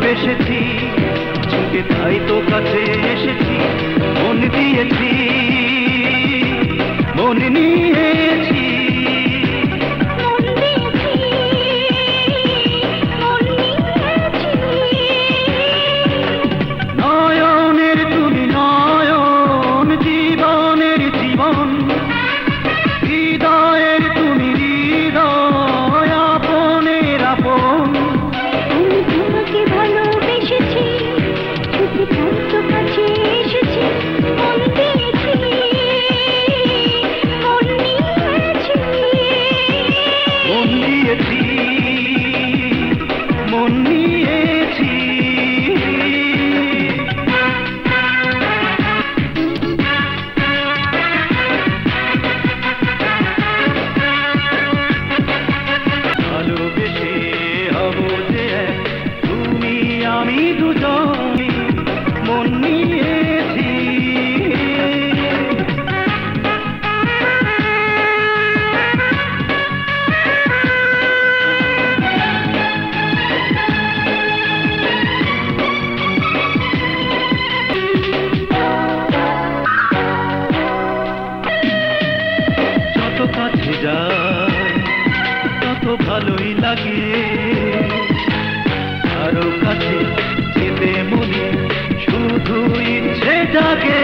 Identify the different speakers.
Speaker 1: ভালোবেসেছি ঝুঁকে তাই তো কাছে এসেছি মন দিয়েছি মন নিয়েছি নয়নের তুমি নয়ন জীবনের জীবন হৃদয়ের তুমি হৃদয় আপনের আপন আমি দুজনে মন নিয়েছি যত কাছে যায় তত ভালোই লাগে আরো কাছে যেতে মনে শুধু ইচ্ছে জাগে